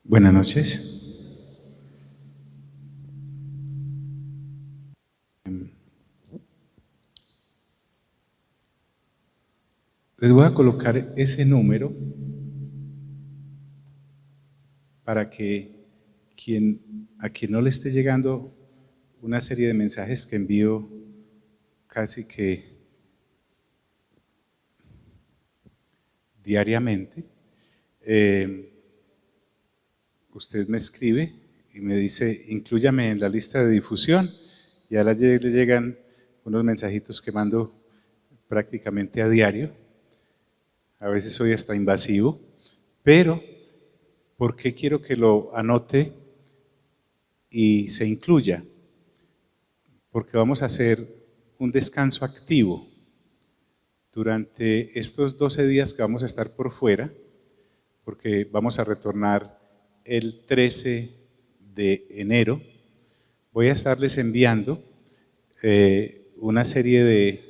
Buenas noches. Les voy a colocar ese número para que a quien no le esté llegando una serie de mensajes que envío casi que diariamente, usted me escribe y me dice, inclúyame en la lista de difusión, y a la le llegan unos mensajitos que mando prácticamente a diario. A veces soy hasta invasivo, pero ¿por qué quiero que lo anote y se incluya? Porque vamos a hacer un descanso activo durante estos 12 días que vamos a estar por fuera, porque vamos a retornar el 13 de enero. Voy a estarles enviando una serie de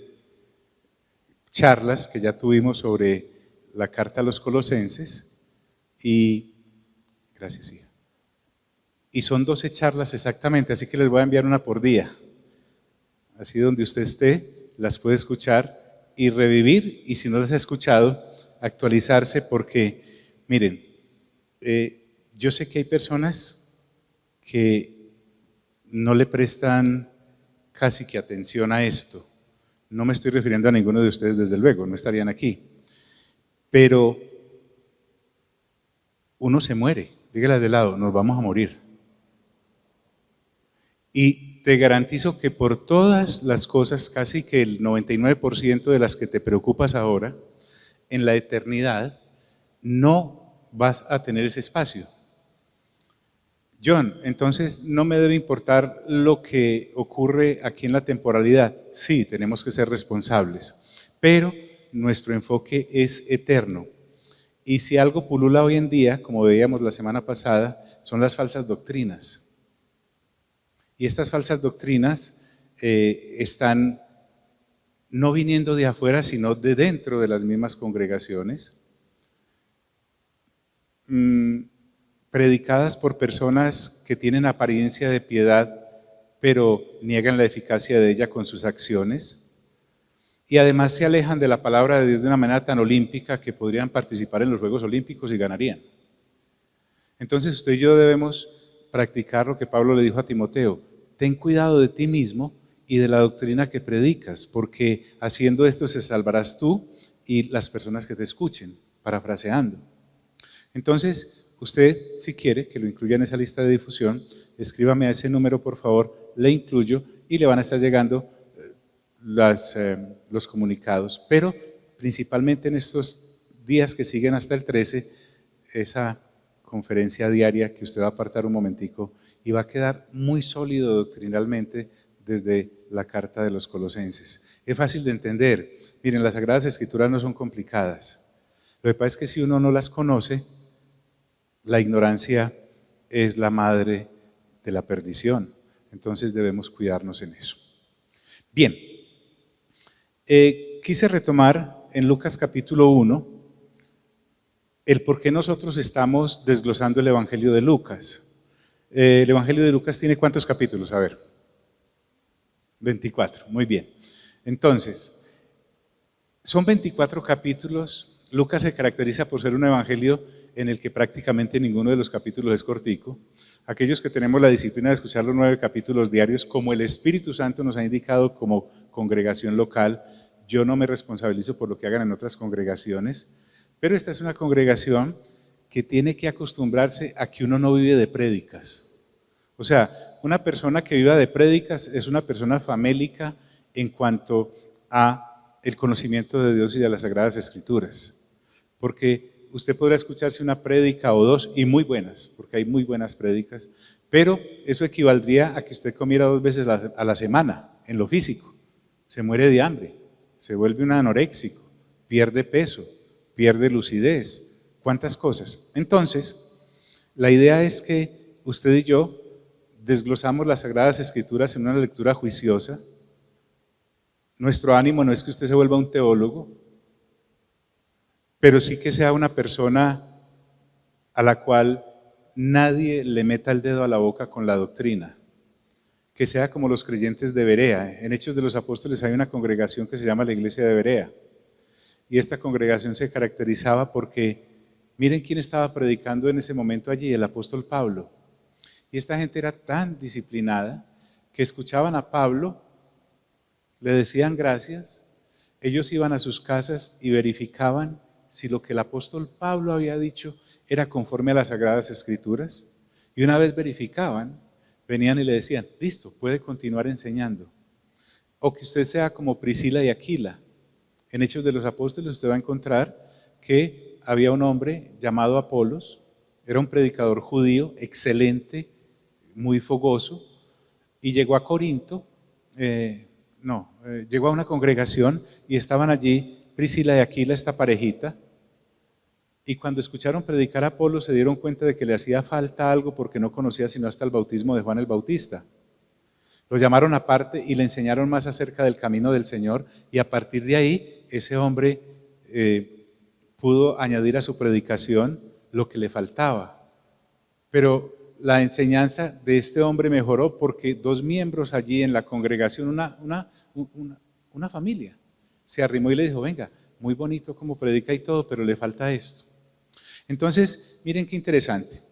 charlas que ya tuvimos sobre la carta a los Colosenses y, gracias hija, y son 12 charlas exactamente, así que les voy a enviar una por día, así donde usted esté, las puede escuchar y revivir, y si no las ha escuchado, actualizarse, porque miren, yo sé que hay personas que no le prestan casi que atención a esto. No me estoy refiriendo a ninguno de ustedes, desde luego, no estarían aquí. Pero uno se muere, dígale de lado, nos vamos a morir. Y te garantizo que por todas las cosas, casi que el 99% de las que te preocupas ahora, en la eternidad no vas a tener ese espacio. John, entonces no me debe importar lo que ocurre aquí en la temporalidad. Sí, tenemos que ser responsables, pero nuestro enfoque es eterno. Y si algo pulula hoy en día, como veíamos la semana pasada, son las falsas doctrinas. Y estas falsas doctrinas están no viniendo de afuera, sino de dentro de las mismas congregaciones, predicadas por personas que tienen apariencia de piedad, pero niegan la eficacia de ella con sus acciones. Y además se alejan de la palabra de Dios de una manera tan olímpica que podrían participar en los Juegos Olímpicos y ganarían. Entonces usted y yo debemos practicar lo que Pablo le dijo a Timoteo: ten cuidado de ti mismo y de la doctrina que predicas, porque haciendo esto se salvarás tú y las personas que te escuchen, parafraseando. Entonces, usted, si quiere que lo incluya en esa lista de difusión, escríbame a ese número, por favor, le incluyo y le van a estar llegando los comunicados. Pero principalmente en estos días que siguen hasta el 13, esa conferencia diaria que usted va a apartar un momentico y va a quedar muy sólido doctrinalmente desde la carta de los Colosenses. Es fácil de entender. Miren, las Sagradas Escrituras no son complicadas. Lo que pasa es que si uno no las conoce, la ignorancia es la madre de la perdición. Entonces debemos cuidarnos en eso. Bien, quise retomar en Lucas capítulo 1 el por qué nosotros estamos desglosando el Evangelio de Lucas. El Evangelio de Lucas tiene ¿cuántos capítulos? A ver, 24, muy bien. Entonces, son 24 capítulos. Lucas se caracteriza por ser un evangelio en el que prácticamente ninguno de los capítulos es cortico. Aquellos que tenemos la disciplina de escuchar los 9 capítulos diarios, como el Espíritu Santo nos ha indicado como congregación local, yo no me responsabilizo por lo que hagan en otras congregaciones, pero esta es una congregación que tiene que acostumbrarse a que uno no vive de prédicas. O sea, una persona que viva de prédicas es una persona famélica en cuanto a el conocimiento de Dios y de las Sagradas Escrituras. Porque usted podrá escucharse una prédica o dos, y muy buenas, porque hay muy buenas prédicas, pero eso equivaldría a que usted comiera 2 veces a la semana, en lo físico. Se muere de hambre, se vuelve un anoréxico, pierde peso, pierde lucidez, cuántas cosas. Entonces, la idea es que usted y yo desglosamos las Sagradas Escrituras en una lectura juiciosa. Nuestro ánimo no es que usted se vuelva un teólogo, pero sí que sea una persona a la cual nadie le meta el dedo a la boca con la doctrina, que sea como los creyentes de Berea. En Hechos de los Apóstoles hay una congregación que se llama la Iglesia de Berea, y esta congregación se caracterizaba porque, miren quién estaba predicando en ese momento allí, el apóstol Pablo. Y esta gente era tan disciplinada que escuchaban a Pablo, le decían gracias, ellos iban a sus casas y verificaban si lo que el apóstol Pablo había dicho era conforme a las Sagradas Escrituras. Y una vez verificaban, venían y le decían, listo, puede continuar enseñando. O que usted sea como Priscila y Aquila. En Hechos de los Apóstoles usted va a encontrar que había un hombre llamado Apolos, era un predicador judío excelente, muy fogoso, y llegó a Corinto, llegó a una congregación y estaban allí Priscila y Aquila, esta parejita, y cuando escucharon predicar a Apolos se dieron cuenta de que le hacía falta algo porque no conocía sino hasta el bautismo de Juan el Bautista. Lo llamaron aparte y le enseñaron más acerca del camino del Señor, y a partir de ahí ese hombre pudo añadir a su predicación lo que le faltaba. Pero la enseñanza de este hombre mejoró porque dos miembros allí en la congregación, una familia, se arrimó y le dijo, venga, muy bonito como predica y todo, pero le falta esto. Entonces, miren qué interesante.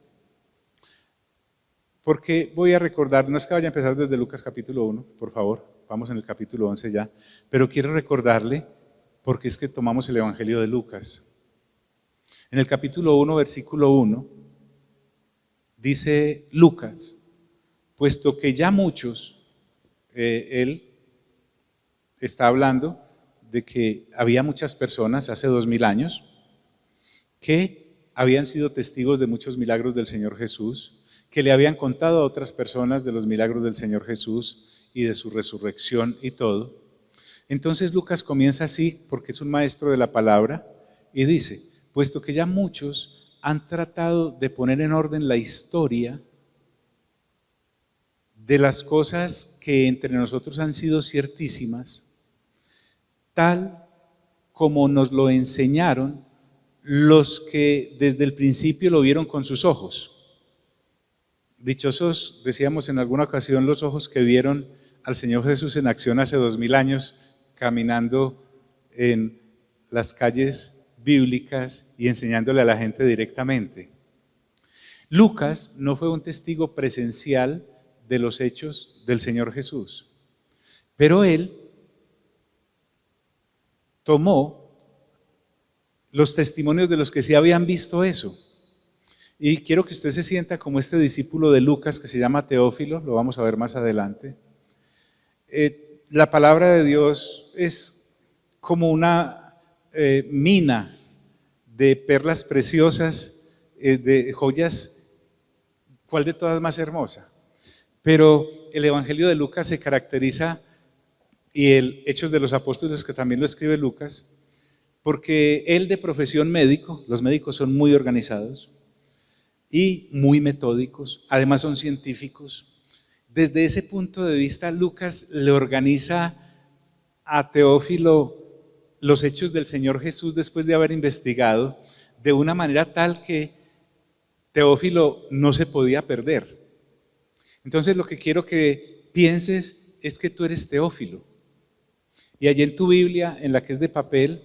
Porque voy a recordar, no es que vaya a empezar desde Lucas capítulo 1, por favor, vamos en el capítulo 11 ya, pero quiero recordarle porque es que tomamos el Evangelio de Lucas. En el capítulo 1, versículo 1, dice Lucas, puesto que ya muchos, él está hablando de que había muchas personas hace 2000 años que habían sido testigos de muchos milagros del Señor Jesús, que le habían contado a otras personas de los milagros del Señor Jesús y de su resurrección y todo. Entonces Lucas comienza así porque es un maestro de la palabra y dice, puesto que ya muchos han tratado de poner en orden la historia de las cosas que entre nosotros han sido ciertísimas, tal como nos lo enseñaron los que desde el principio lo vieron con sus ojos. Dichosos, decíamos en alguna ocasión, los ojos que vieron al Señor Jesús en acción hace 2000 años, caminando en las calles bíblicas y enseñándole a la gente directamente. Lucas no fue un testigo presencial de los hechos del Señor Jesús, pero él tomó los testimonios de los que sí habían visto eso. Y quiero que usted se sienta como este discípulo de Lucas que se llama Teófilo, lo vamos a ver más adelante. La palabra de Dios es como una mina de perlas preciosas, de joyas, ¿cuál de todas más hermosa? Pero el Evangelio de Lucas se caracteriza, y el Hechos de los Apóstoles, que también lo escribe Lucas, porque él, de profesión médico, los médicos son muy organizados y muy metódicos, además son científicos. Desde ese punto de vista, Lucas le organiza a Teófilo los hechos del Señor Jesús después de haber investigado, de una manera tal que Teófilo no se podía perder. Entonces lo que quiero que pienses es que tú eres Teófilo, y allí en tu Biblia, en la que es de papel,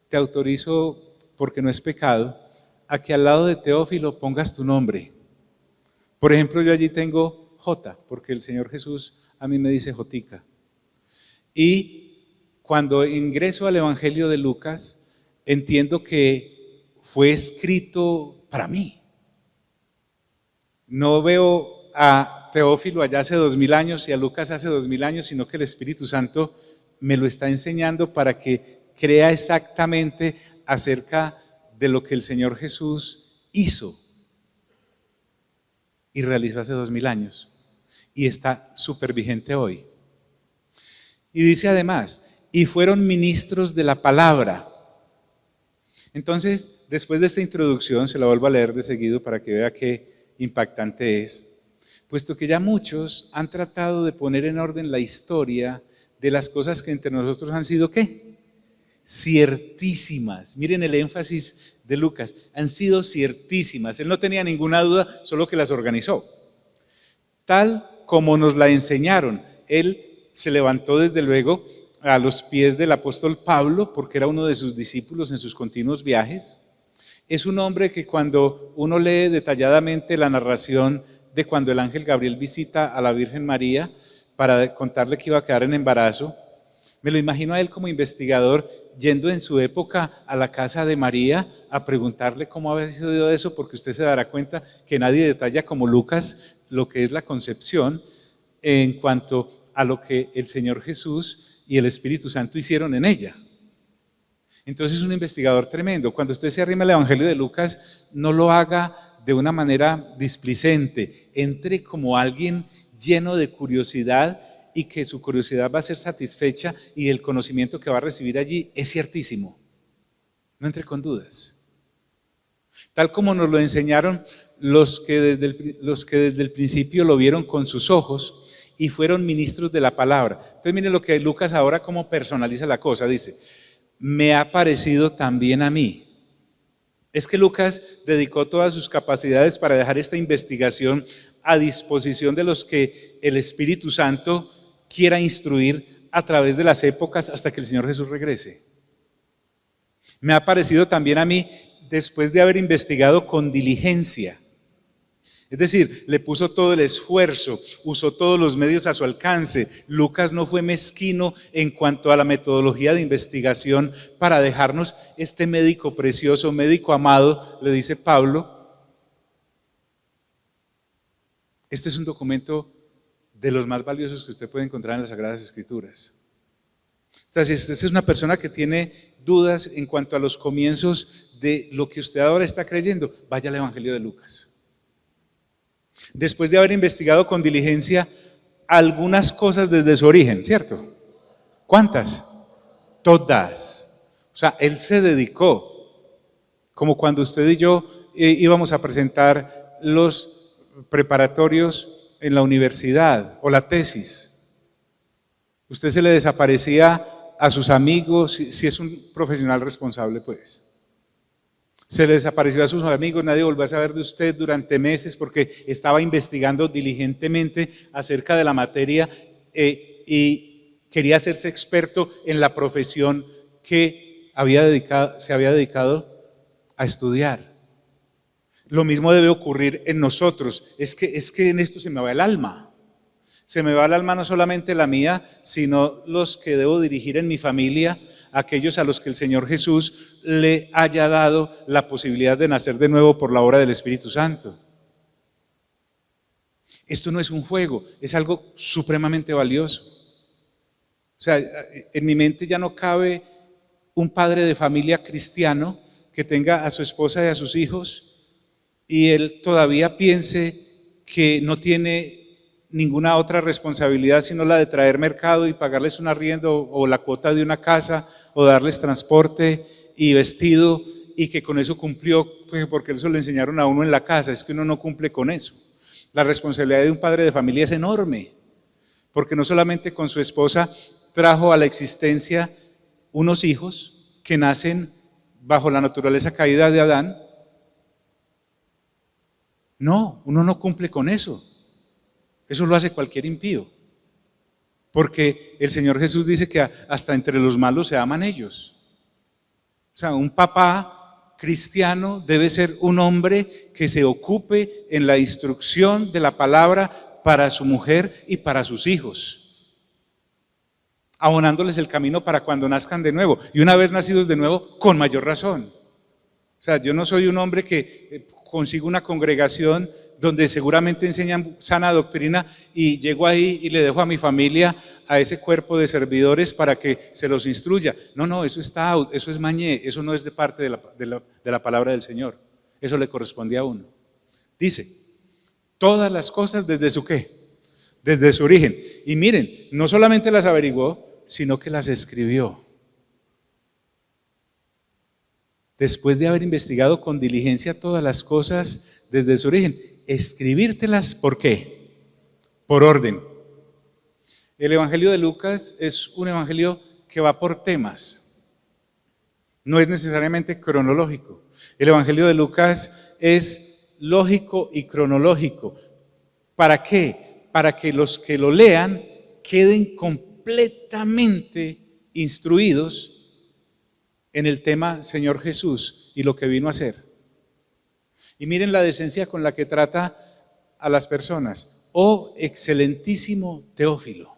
te autorizo, porque no es pecado, a que al lado de Teófilo pongas tu nombre. Por ejemplo, yo allí tengo J, porque el Señor Jesús a mí me dice Jotica. Y cuando ingreso al Evangelio de Lucas, entiendo que fue escrito para mí. No veo a Teófilo allá hace 2000 años y a Lucas hace 2000 años, sino que el Espíritu Santo me lo está enseñando para que crea exactamente acerca de lo que el Señor Jesús hizo y realizó hace 2000 años y está súper vigente hoy. Y dice además, y fueron ministros de la palabra. Entonces, después de esta introducción, se la vuelvo a leer de seguido para que vea qué impactante es, puesto que ya muchos han tratado de poner en orden la historia de las cosas que entre nosotros han sido, ¿qué? Ciertísimas. Miren el énfasis de Lucas han sido ciertísimas. Él no tenía ninguna duda, solo que las organizó. Tal como nos la enseñaron, él se levantó desde luego a los pies del apóstol Pablo, porque era uno de sus discípulos en sus continuos viajes. Es un hombre que cuando uno lee detalladamente la narración de cuando el ángel Gabriel visita a la Virgen María para contarle que iba a quedar en embarazo, me lo imagino a él como investigador yendo en su época a la casa de María a preguntarle cómo había sido eso, porque usted se dará cuenta que nadie detalla como Lucas lo que es la concepción en cuanto a lo que el Señor Jesús y el Espíritu Santo hicieron en ella. Entonces es un investigador tremendo. Cuando usted se arrima al Evangelio de Lucas, no lo haga de una manera displicente, entre como alguien lleno de curiosidad y que su curiosidad va a ser satisfecha y el conocimiento que va a recibir allí es ciertísimo. No entre con dudas. Tal como nos lo enseñaron los que desde el principio lo vieron con sus ojos y fueron ministros de la palabra. Entonces miren lo que Lucas ahora como personaliza la cosa, dice: me ha parecido también a mí. Es que Lucas dedicó todas sus capacidades para dejar esta investigación a disposición de los que el Espíritu Santo quiera instruir a través de las épocas hasta que el Señor Jesús regrese. Me ha parecido también a mí, después de haber investigado con diligencia. Es decir, le puso todo el esfuerzo, usó todos los medios a su alcance. Lucas no fue mezquino en cuanto a la metodología de investigación para dejarnos este médico precioso, médico amado, le dice Pablo. Este es un documento de los más valiosos que usted puede encontrar en las Sagradas Escrituras. O sea, si usted es una persona que tiene dudas en cuanto a los comienzos de lo que usted ahora está creyendo, vaya al Evangelio de Lucas. Después de haber investigado con diligencia algunas cosas desde su origen, ¿cierto? ¿Cuántas? Todas. O sea, él se dedicó, como cuando usted y yo íbamos a presentar los preparatorios en la universidad o la tesis. Usted se le desaparecía a sus amigos, si es un profesional responsable, pues. Se le desapareció a sus amigos, nadie volvió a saber de usted durante meses porque estaba investigando diligentemente acerca de la materia y quería hacerse experto en la profesión que se había dedicado a estudiar. Lo mismo debe ocurrir en nosotros. Es que en esto se me va el alma. Se me va el alma no solamente la mía, sino los que debo dirigir en mi familia, aquellos a los que el Señor Jesús le haya dado la posibilidad de nacer de nuevo por la obra del Espíritu Santo. Esto no es un juego, es algo supremamente valioso. O sea, en mi mente ya no cabe un padre de familia cristiano que tenga a su esposa y a sus hijos y él todavía piense que no tiene ninguna otra responsabilidad sino la de traer mercado y pagarles un arriendo o la cuota de una casa o darles transporte y vestido y que con eso cumplió, porque eso le enseñaron a uno en la casa. Es que uno no cumple con eso. La responsabilidad de un padre de familia es enorme, porque no solamente con su esposa trajo a la existencia unos hijos que nacen bajo la naturaleza caída de Adán. No, uno no cumple con eso. Eso lo hace cualquier impío, porque el Señor Jesús dice que hasta entre los malos se aman ellos. O sea, un papá cristiano debe ser un hombre que se ocupe en la instrucción de la palabra para su mujer y para sus hijos, abonándoles el camino para cuando nazcan de nuevo, y una vez nacidos de nuevo, con mayor razón. O sea, yo no soy un hombre que consigo una congregación donde seguramente enseñan sana doctrina y llego ahí y le dejo a mi familia, a ese cuerpo de servidores para que se los instruya. No, eso está out, eso es mañé, eso no es de parte de la palabra del Señor. Eso le corresponde a uno. Dice, todas las cosas desde su ¿qué? Desde su origen. Y miren, no solamente las averiguó, sino que las escribió. Después de haber investigado con diligencia todas las cosas desde su origen, escribírtelas, ¿por qué? Por orden. El Evangelio de Lucas es un evangelio que va por temas, no es necesariamente cronológico. El Evangelio de Lucas es lógico y cronológico. ¿Para qué? Para que los que lo lean queden completamente instruidos en el tema Señor Jesús y lo que vino a hacer. Y miren la decencia con la que trata a las personas. Oh, excelentísimo Teófilo.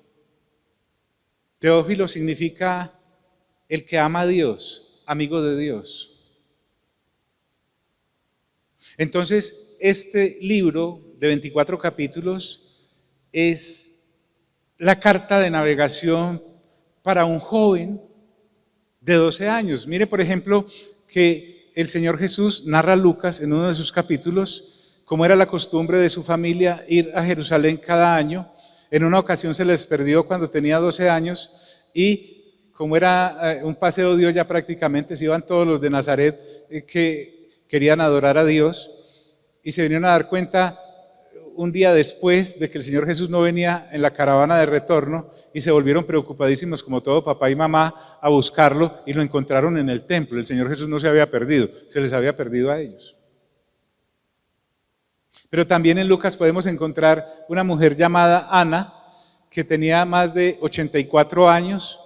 Teófilo significa el que ama a Dios, amigo de Dios. Entonces, este libro de 24 capítulos es la carta de navegación para un joven de 12 años. Mire, por ejemplo, que el Señor Jesús narra Lucas en uno de sus capítulos cómo era la costumbre de su familia ir a Jerusalén cada año. En una ocasión se les perdió cuando tenía 12 años y como era un paseo de olla prácticamente, se iban todos los de Nazaret que querían adorar a Dios y se vinieron a dar cuenta un día después de que el Señor Jesús no venía en la caravana de retorno y se volvieron preocupadísimos como todo papá y mamá a buscarlo y lo encontraron en el templo. El Señor Jesús no se había perdido, se les había perdido a ellos. Pero también en Lucas podemos encontrar una mujer llamada Ana que tenía más de 84 años.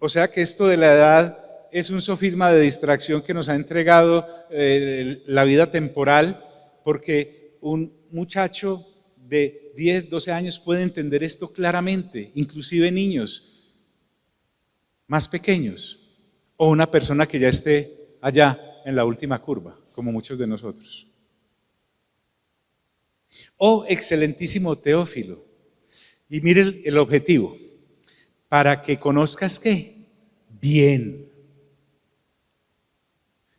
O sea que esto de la edad es un sofisma de distracción que nos ha entregado la vida temporal, porque un muchacho de 10, 12 años puede entender esto claramente, inclusive niños más pequeños, o una persona que ya esté allá en la última curva, como muchos de nosotros. Oh, excelentísimo Teófilo. Y mire el objetivo, para que conozcas ¿qué? Bien.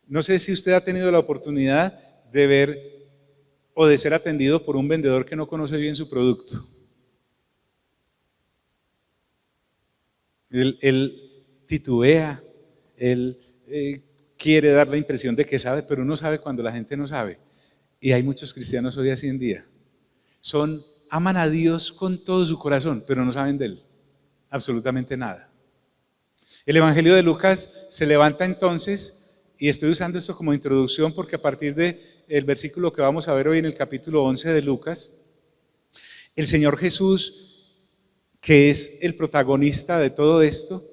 No sé si usted ha tenido la oportunidad de ver o de ser atendido por un vendedor que no conoce bien su producto. Él titubea, él quiere dar la impresión de que sabe, pero uno sabe cuando la gente no sabe. Y hay muchos cristianos hoy así en día. Aman a Dios con todo su corazón, pero no saben de Él absolutamente nada. El Evangelio de Lucas se levanta entonces, y estoy usando esto como introducción porque a partir del versículo que vamos a ver hoy en el capítulo 11 de Lucas, el Señor Jesús, que es el protagonista de todo esto,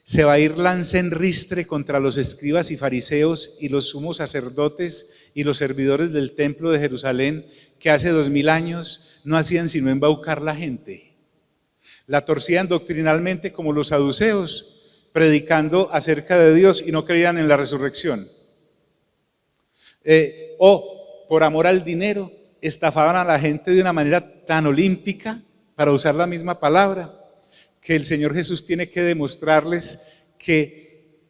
se va a ir lanza en ristre contra los escribas y fariseos y los sumos sacerdotes y los servidores del templo de Jerusalén, que hace 2000 años no hacían sino embaucar la gente. La torcían doctrinalmente como los saduceos, predicando acerca de Dios y no creían en la resurrección. O por amor al dinero, estafaban a la gente de una manera tan olímpica, para usar la misma palabra, que el Señor Jesús tiene que demostrarles que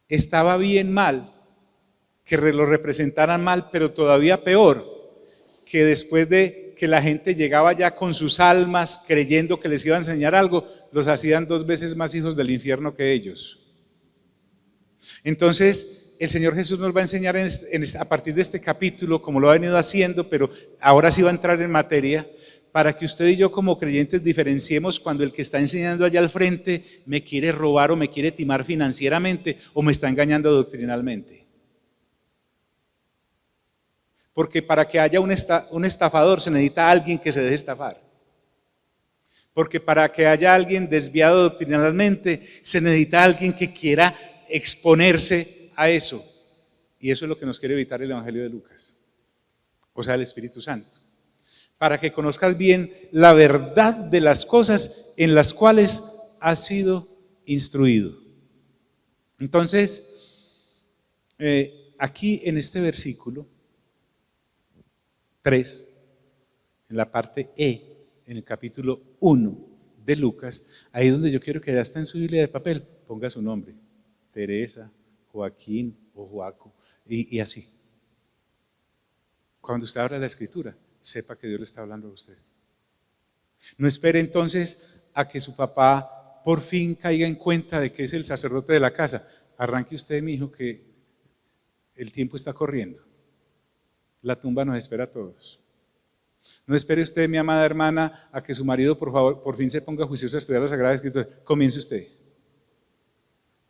estaba bien mal, que lo representaran mal, pero todavía peor, que después de que la gente llegaba ya con sus almas creyendo que les iba a enseñar algo, los hacían 2 veces más hijos del infierno que ellos. Entonces, el Señor Jesús nos va a enseñar a partir de este capítulo, como lo ha venido haciendo, pero ahora sí va a entrar en materia, para que usted y yo como creyentes diferenciemos cuando el que está enseñando allá al frente me quiere robar o me quiere timar financieramente o me está engañando doctrinalmente. Porque para que haya un estafador se necesita alguien que se deje estafar. Porque para que haya alguien desviado doctrinalmente se necesita alguien que quiera exponerse a eso. Y eso es lo que nos quiere evitar el Evangelio de Lucas, o sea, el Espíritu Santo. Para que conozcas bien la verdad de las cosas en las cuales has sido instruido. Entonces, aquí en este versículo 3, en la parte E, en el capítulo 1 de Lucas, ahí donde yo quiero que ya está en su Biblia de papel, ponga su nombre, Teresa, Joaquín o Joaco, y así. Cuando usted abra la escritura, sepa que Dios le está hablando a usted. No espere entonces a que su papá por fin caiga en cuenta de que es el sacerdote de la casa. Arranque usted, mi hijo, que el tiempo está corriendo. La tumba nos espera a todos. No espere usted, mi amada hermana, a que su marido por fin se ponga juicioso a estudiar las Sagradas Escrituras. Comience usted.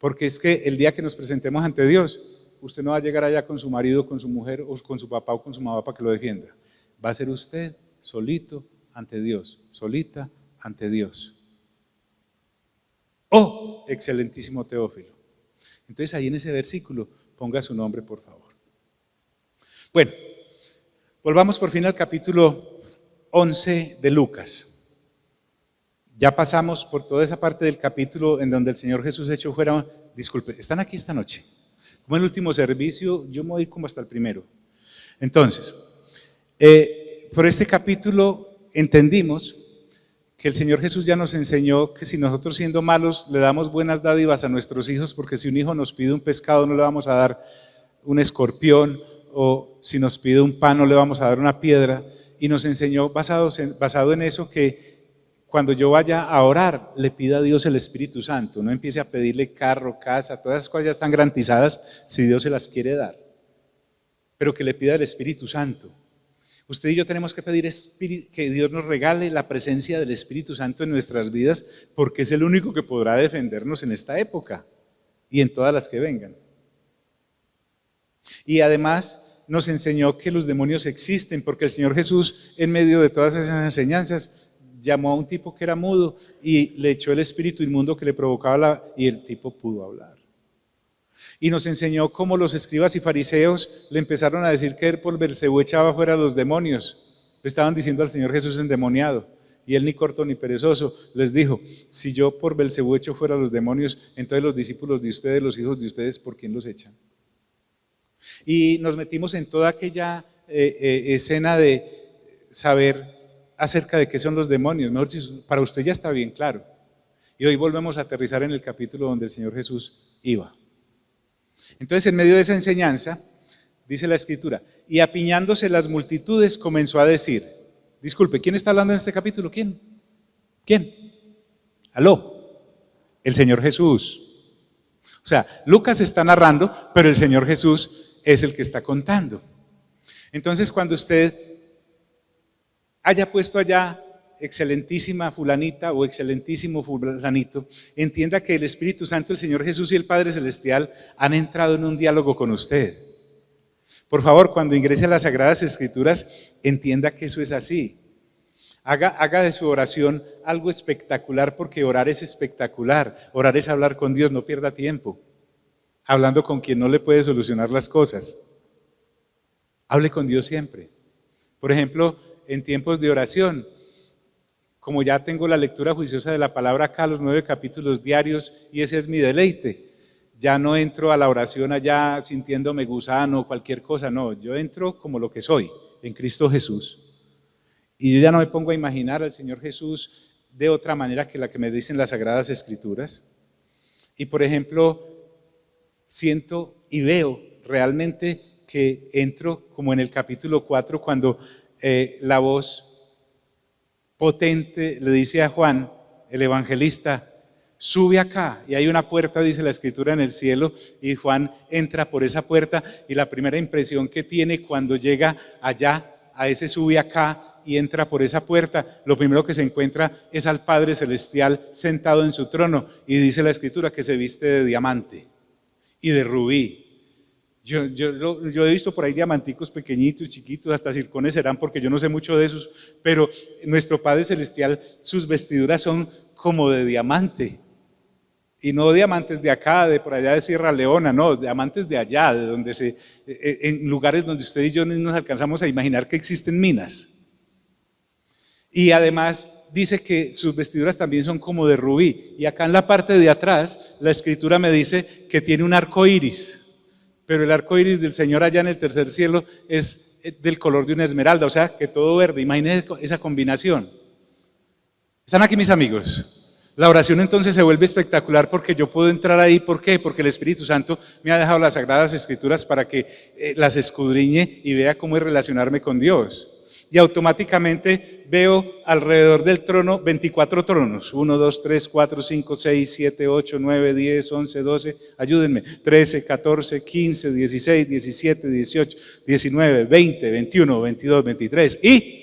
Porque es que el día que nos presentemos ante Dios, usted no va a llegar allá con su marido, con su mujer, o con su papá o con su mamá para que lo defienda. Va a ser usted solito ante Dios, solita ante Dios. Oh, excelentísimo Teófilo. Entonces ahí en ese versículo ponga su nombre, por favor. Bueno, volvamos por fin al capítulo 11 de Lucas. Ya pasamos por toda esa parte del capítulo en donde el Señor Jesús echó fuera. Disculpe, ¿están aquí esta noche? Como en el último servicio, yo me voy como hasta el primero. Entonces, por este capítulo entendimos que el Señor Jesús ya nos enseñó que si nosotros siendo malos le damos buenas dádivas a nuestros hijos, porque si un hijo nos pide un pescado no le vamos a dar un escorpión, o si nos pide un pan no le vamos a dar una piedra, y nos enseñó basado en eso que cuando yo vaya a orar, le pida a Dios el Espíritu Santo, no empiece a pedirle carro, casa, todas esas cosas ya están garantizadas si Dios se las quiere dar, pero que le pida el Espíritu Santo. Usted y yo tenemos que pedir que Dios nos regale la presencia del Espíritu Santo en nuestras vidas, porque es el único que podrá defendernos en esta época y en todas las que vengan. Y además nos enseñó que los demonios existen, porque el Señor Jesús, en medio de todas esas enseñanzas, llamó a un tipo que era mudo y le echó el espíritu inmundo que le provocaba y el tipo pudo hablar. Y nos enseñó cómo los escribas y fariseos le empezaron a decir que por Belcebú echaba fuera a los demonios. Le estaban diciendo al Señor Jesús endemoniado. Y él, ni corto ni perezoso, les dijo: si yo por Belcebú echo fuera a los demonios, entonces los discípulos de ustedes, los hijos de ustedes, ¿por quién los echan? Y nos metimos en toda aquella escena de saber acerca de qué son los demonios. Mejor dicho, para usted ya está bien claro. Y hoy volvemos a aterrizar en el capítulo donde el Señor Jesús iba. Entonces, en medio de esa enseñanza, dice la Escritura, y apiñándose las multitudes comenzó a decir, disculpe, ¿quién está hablando en este capítulo? ¿Quién? ¿Aló? El Señor Jesús. O sea, Lucas está narrando, pero el Señor Jesús es el que está contando. Entonces, cuando usted haya puesto allá excelentísima fulanita o excelentísimo fulanito, entienda que el Espíritu Santo, el Señor Jesús y el Padre Celestial han entrado en un diálogo con usted. Por favor, cuando ingrese a las Sagradas Escrituras, entienda que eso es así. Haga de su oración algo espectacular, porque orar es espectacular. Orar es hablar con Dios, no pierda tiempo hablando con quien no le puede solucionar las cosas. Hable con Dios siempre. Por ejemplo, en tiempos de oración, como ya tengo la lectura juiciosa de la palabra acá, los 9 capítulos diarios, y ese es mi deleite, ya no entro a la oración allá sintiéndome gusano o cualquier cosa, no, yo entro como lo que soy, en Cristo Jesús. Y yo ya no me pongo a imaginar al Señor Jesús de otra manera que la que me dicen las Sagradas Escrituras. Y por ejemplo, siento y veo realmente que entro como en el capítulo 4, cuando la voz potente le dice a Juan, el evangelista, sube acá, y hay una puerta, dice la Escritura, en el cielo, y Juan entra por esa puerta, y la primera impresión que tiene cuando llega allá, a ese sube acá, y entra por esa puerta, lo primero que se encuentra es al Padre Celestial sentado en su trono, y dice la Escritura que se viste de diamante y de rubí. Yo he visto por ahí diamanticos pequeñitos, chiquitos, hasta circones serán, porque yo no sé mucho de esos, pero nuestro Padre Celestial, sus vestiduras son como de diamante, y no diamantes de acá, de por allá de Sierra Leona, no, diamantes de allá, de donde en lugares donde usted y yo no nos alcanzamos a imaginar que existen minas. Y además dice que sus vestiduras también son como de rubí, y acá en la parte de atrás la Escritura me dice que tiene un arco iris. Pero el arco iris del Señor allá en el tercer cielo es del color de una esmeralda, o sea, que todo verde. Imagínense esa combinación. ¿Están aquí mis amigos? La oración entonces se vuelve espectacular, porque yo puedo entrar ahí. ¿Por qué? Porque el Espíritu Santo me ha dejado las Sagradas Escrituras para que las escudriñe y vea cómo es relacionarme con Dios. Y automáticamente veo alrededor del trono 24 tronos, 1, 2, 3, 4, 5, 6, 7, 8, 9, 10, 11, 12, ayúdenme, 13, 14, 15, 16, 17, 18, 19, 20, 21, 22, 23, y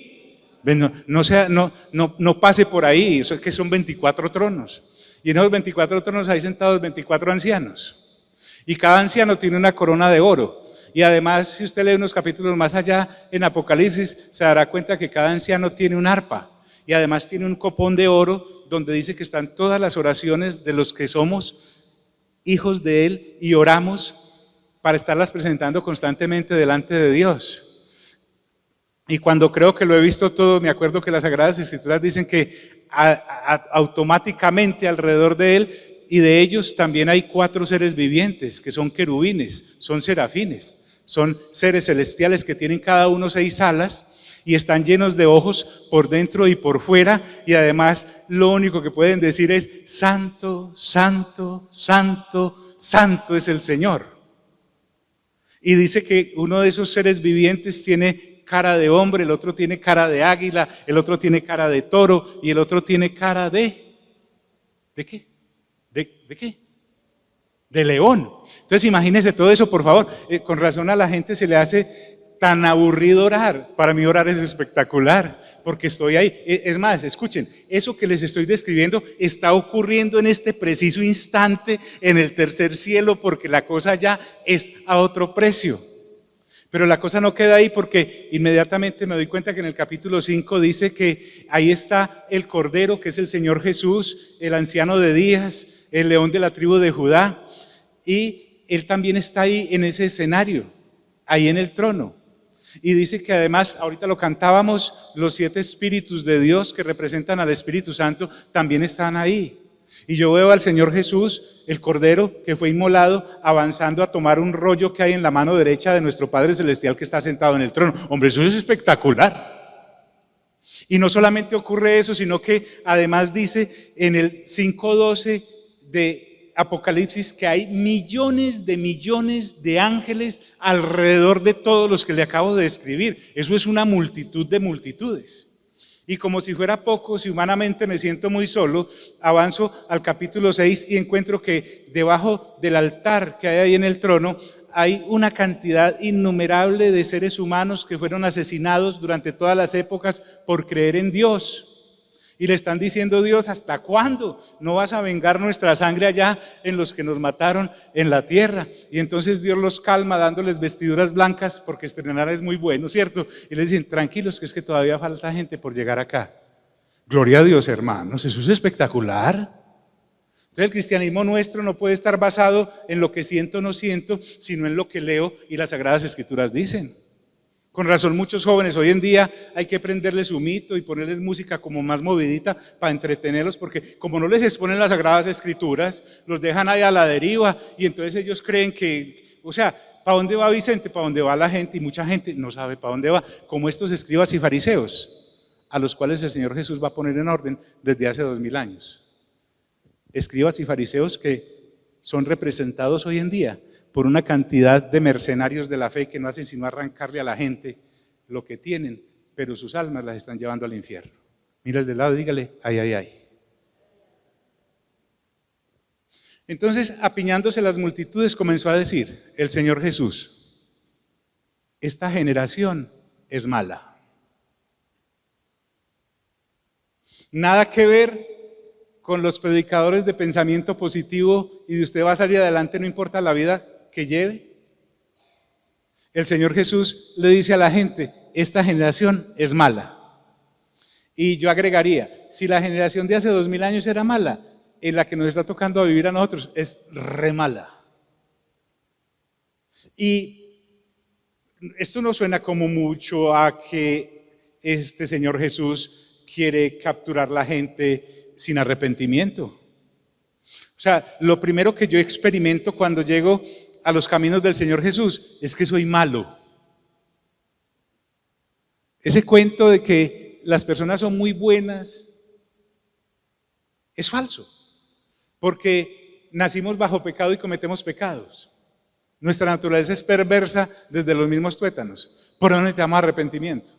no pase por ahí, eso es que son 24 tronos. Y en esos 24 tronos hay sentados 24 ancianos. Y cada anciano tiene una corona de oro. Y además, si usted lee unos capítulos más allá en Apocalipsis, se dará cuenta que cada anciano tiene un arpa. Y además tiene un copón de oro donde dice que están todas las oraciones de los que somos hijos de Él y oramos para estarlas presentando constantemente delante de Dios. Y cuando creo que lo he visto todo, me acuerdo que las Sagradas Escrituras dicen que automáticamente alrededor de Él y de ellos también hay 4 seres vivientes, que son querubines, son serafines, son seres celestiales que tienen cada uno 6 alas y están llenos de ojos por dentro y por fuera, y además lo único que pueden decir es: santo, santo, santo, santo es el Señor. Y dice que uno de esos seres vivientes tiene cara de hombre, el otro tiene cara de águila, el otro tiene cara de toro y el otro tiene cara ¿de qué? ¿De qué? De león. Entonces imagínense todo eso, por favor. Con razón a la gente se le hace tan aburrido orar. Para mí orar es espectacular, porque estoy ahí. Es más, escuchen, eso que les estoy describiendo está ocurriendo en este preciso instante en el tercer cielo, porque la cosa ya es a otro precio. Pero la cosa no queda ahí, porque inmediatamente me doy cuenta que en el capítulo 5 dice que ahí está el Cordero, que es el Señor Jesús, el anciano de días, el león de la tribu de Judá, y Él también está ahí en ese escenario, ahí en el trono. Y dice que además, ahorita lo cantábamos, los 7 espíritus de Dios que representan al Espíritu Santo también están ahí. Y yo veo al Señor Jesús, el Cordero que fue inmolado, avanzando a tomar un rollo que hay en la mano derecha de nuestro Padre Celestial que está sentado en el trono. Hombre, eso es espectacular. Y no solamente ocurre eso, sino que además dice en el 5:12 de Apocalipsis que hay millones de ángeles alrededor de todos los que le acabo de describir. Eso es una multitud de multitudes. Y como si fuera poco, si humanamente me siento muy solo, avanzo al capítulo 6 y encuentro que debajo del altar que hay ahí en el trono hay una cantidad innumerable de seres humanos que fueron asesinados durante todas las épocas por creer en Dios. Y le están diciendo: Dios, ¿hasta cuándo no vas a vengar nuestra sangre allá en los que nos mataron en la tierra? Y entonces Dios los calma dándoles vestiduras blancas, porque estrenar es muy bueno, ¿cierto? Y les dicen: tranquilos, que es que todavía falta gente por llegar acá. Gloria a Dios, hermanos, eso es espectacular. Entonces el cristianismo nuestro no puede estar basado en lo que siento o no siento, sino en lo que leo y las Sagradas Escrituras dicen. Con razón muchos jóvenes hoy en día hay que prenderles su mito y ponerles música como más movidita para entretenerlos, porque como no les exponen las Sagradas Escrituras, los dejan ahí a la deriva y entonces ellos creen que, o sea, ¿para dónde va Vicente? ¿Para dónde va la gente? Y mucha gente no sabe para dónde va, como estos escribas y fariseos, a los cuales el Señor Jesús va a poner en orden desde hace 2000 años. Escribas y fariseos que son representados hoy en día por una cantidad de mercenarios de la fe que no hacen sino arrancarle a la gente lo que tienen, pero sus almas las están llevando al infierno. Mira el de lado y dígale: ay, ay, ay. Entonces, apiñándose las multitudes, comenzó a decir el Señor Jesús: esta generación es mala. Nada que ver con los predicadores de pensamiento positivo y de usted va a salir adelante no importa la vida que lleve. El Señor Jesús le dice a la gente: esta generación es mala. Y yo agregaría, si la generación de hace 2000 años era mala, en la que nos está tocando a vivir a nosotros es re mala. Y esto no suena como mucho a que este Señor Jesús quiere capturar la gente sin arrepentimiento. O sea, lo primero que yo experimento cuando llego a los caminos del Señor Jesús es que soy malo. Ese cuento de que las personas son muy buenas es falso, porque nacimos bajo pecado y cometemos pecados. Nuestra naturaleza es perversa desde los mismos tuétanos, por eso necesitamos arrepentimiento.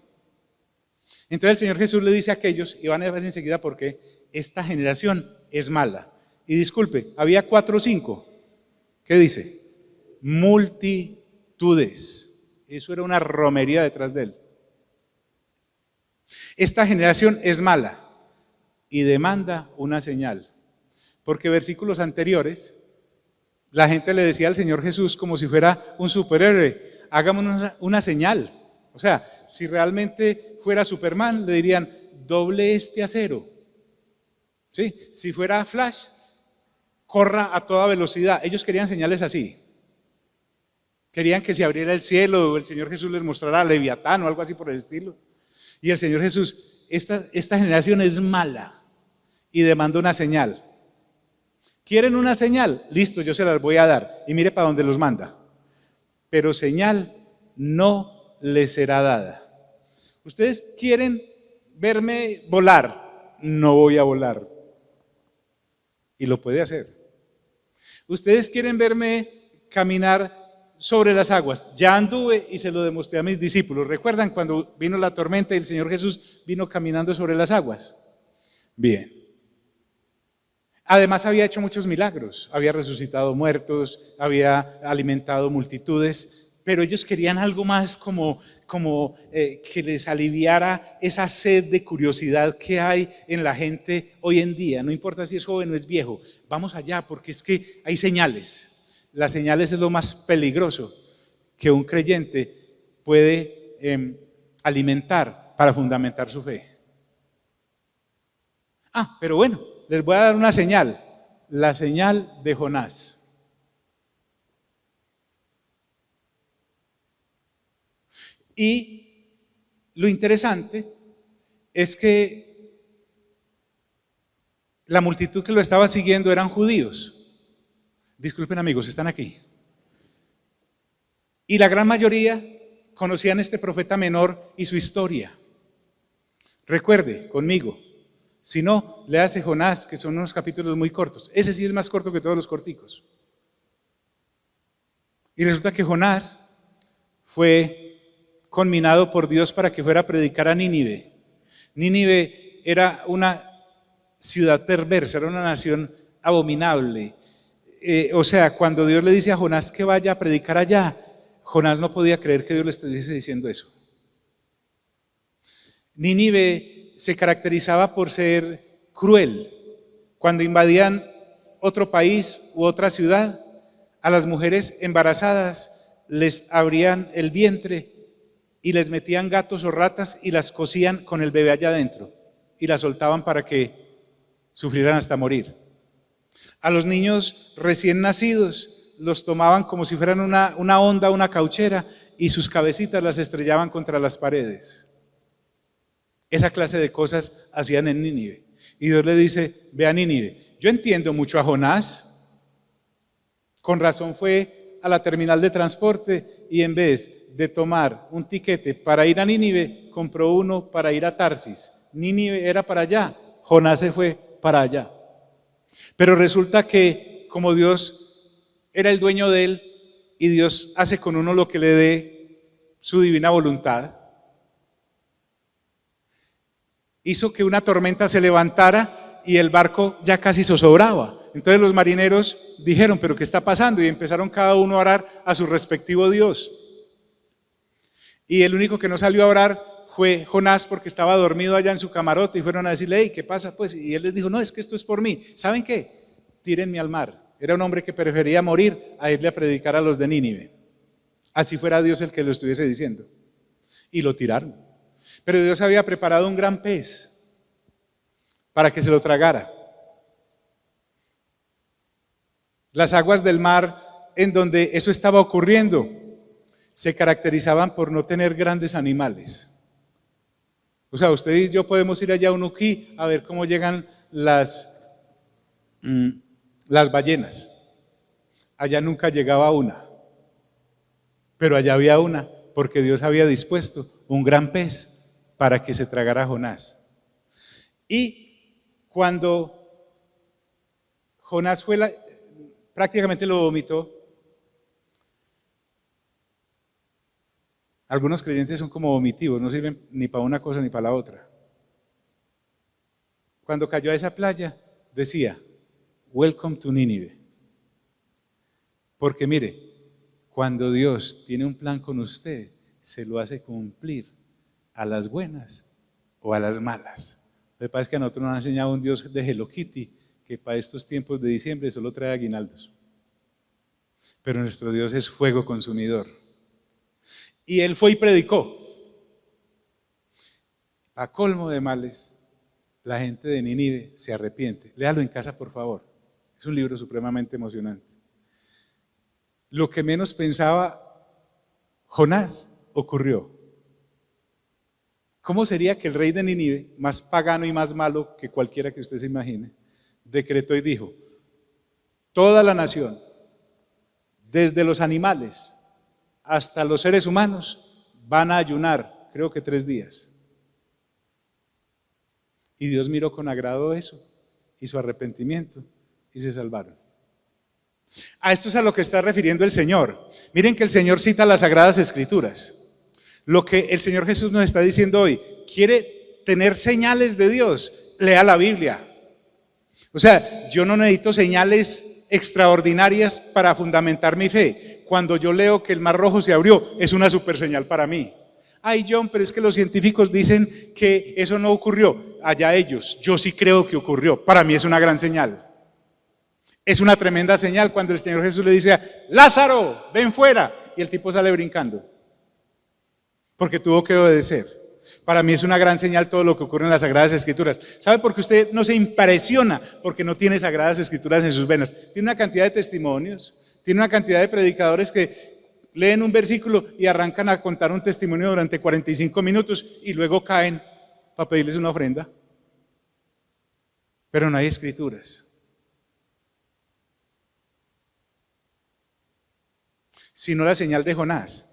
Entonces el Señor Jesús le dice a aquellos, y van a ver enseguida por qué: esta generación es mala. Y disculpe, había 4 o 5. ¿Qué dice? Multitudes. Eso era una romería detrás de él. Esta generación es mala y demanda una señal. porque versículos anteriores la gente le decía al Señor Jesús como si fuera un superhéroe, hágame una señal. O sea, si realmente fuera Superman, le dirían, doble este acero. ¿Sí? Si fuera Flash, corra a toda velocidad. Ellos querían señales así. Querían que se abriera el cielo, o el Señor Jesús les mostrara a Leviatán o algo así por el estilo. Y el Señor Jesús, esta generación es mala y demanda una señal. ¿Quieren una señal? Listo, yo se las voy a dar. Y mire para dónde los manda. Pero señal no les será dada. ¿Ustedes quieren verme volar? No voy a volar. Y lo puede hacer. ¿Ustedes quieren verme caminar sobre las aguas? Ya anduve y se lo demostré a mis discípulos. ¿Recuerdan cuando vino la tormenta y el Señor Jesús vino caminando sobre las aguas? Bien. Además había hecho muchos milagros, había resucitado muertos, había alimentado multitudes, pero ellos querían algo más como que les aliviara esa sed de curiosidad que hay en la gente hoy en día. No importa si es joven o es viejo, vamos allá porque es que hay señales. Las señales es lo más peligroso que un creyente puede alimentar para fundamentar su fe. Pero bueno, les voy a dar una señal, la señal de Jonás. Y lo interesante es que la multitud que lo estaba siguiendo eran judíos. Disculpen amigos, están aquí. Y la gran mayoría conocían a este profeta menor y su historia. Recuerde conmigo, si no, léase Jonás, que son unos capítulos muy cortos. Ese sí es más corto que todos los corticos. Y resulta que Jonás fue conminado por Dios para que fuera a predicar a Nínive. Nínive era una ciudad perversa, era una nación abominable. O sea, cuando Dios le dice a Jonás que vaya a predicar allá, Jonás no podía creer que Dios le estuviese diciendo eso. Nínive se caracterizaba por ser cruel. Cuando invadían otro país u otra ciudad, a las mujeres embarazadas les abrían el vientre y les metían gatos o ratas y las cosían con el bebé allá adentro y las soltaban para que sufrieran hasta morir. A los niños recién nacidos los tomaban como si fueran una onda, una cauchera, y sus cabecitas las estrellaban contra las paredes. Esa clase de cosas hacían en Nínive. Y Dios le dice, ve a Nínive. Yo entiendo mucho a Jonás. Con razón fue a la terminal de transporte y en vez de tomar un tiquete para ir a Nínive, compró uno para ir a Tarsis. Nínive era para allá, Jonás se fue para allá. Pero resulta que como Dios era el dueño de él y Dios hace con uno lo que le dé su divina voluntad, hizo que una tormenta se levantara y el barco ya casi zozobraba. Entonces los marineros dijeron, ¿pero qué está pasando? Y empezaron cada uno a orar a su respectivo Dios. Y el único que no salió a orar fue Jonás, porque estaba dormido allá en su camarote y fueron a decirle, hey, ¿qué pasa? Pues, y él les dijo, no, es que esto es por mí. ¿Saben qué? Tírenme al mar. Era un hombre que prefería morir a irle a predicar a los de Nínive. Así fuera Dios el que lo estuviese diciendo. Y lo tiraron. Pero Dios había preparado un gran pez para que se lo tragara. Las aguas del mar en donde eso estaba ocurriendo se caracterizaban por no tener grandes animales. O sea, usted y yo podemos ir allá a Unuquí a ver cómo llegan las ballenas. Allá nunca llegaba una, pero allá había una, porque Dios había dispuesto un gran pez para que se tragara a Jonás. Y cuando Jonás prácticamente lo vomitó, algunos creyentes son como vomitivos, no sirven ni para una cosa ni para la otra. Cuando cayó a esa playa, decía, welcome to Nínive. Porque mire, cuando Dios tiene un plan con usted, se lo hace cumplir a las buenas o a las malas. Lo que pasa es que a nosotros nos ha enseñado un Dios de Hello Kitty que para estos tiempos de diciembre solo trae aguinaldos. Pero nuestro Dios es fuego consumidor. Y él fue y predicó. A colmo de males, la gente de Nínive se arrepiente. Léalo en casa, por favor. Es un libro supremamente emocionante. Lo que menos pensaba Jonás ocurrió. ¿Cómo sería que el rey de Nínive, más pagano y más malo que cualquiera que usted se imagine, decretó y dijo: toda la nación, desde los animales hasta los seres humanos, van a ayunar, creo que 3 días? Y Dios miró con agrado eso, hizo arrepentimiento y se salvaron. A esto es a lo que está refiriendo el Señor. Miren que el Señor cita las Sagradas Escrituras. Lo que el Señor Jesús nos está diciendo hoy: ¿quiere tener señales de Dios? Lea la Biblia. O sea, yo no necesito señales extraordinarias para fundamentar mi fe. Cuando yo leo que el Mar Rojo se abrió, es una super señal para mí. Ay, John, pero es que los científicos dicen que eso no ocurrió. Allá ellos, yo sí creo que ocurrió. Para mí es una gran señal. Es una tremenda señal cuando el Señor Jesús le dice: Lázaro, ven fuera. Y el tipo sale brincando, porque tuvo que obedecer. Para mí es una gran señal todo lo que ocurre en las Sagradas Escrituras. ¿Sabe por qué usted no se impresiona? Porque no tiene Sagradas Escrituras en sus venas. Tiene una cantidad de testimonios, tiene una cantidad de predicadores que leen un versículo y arrancan a contar un testimonio durante 45 minutos y luego caen para pedirles una ofrenda. Pero no hay Escrituras. Sino la señal de Jonás.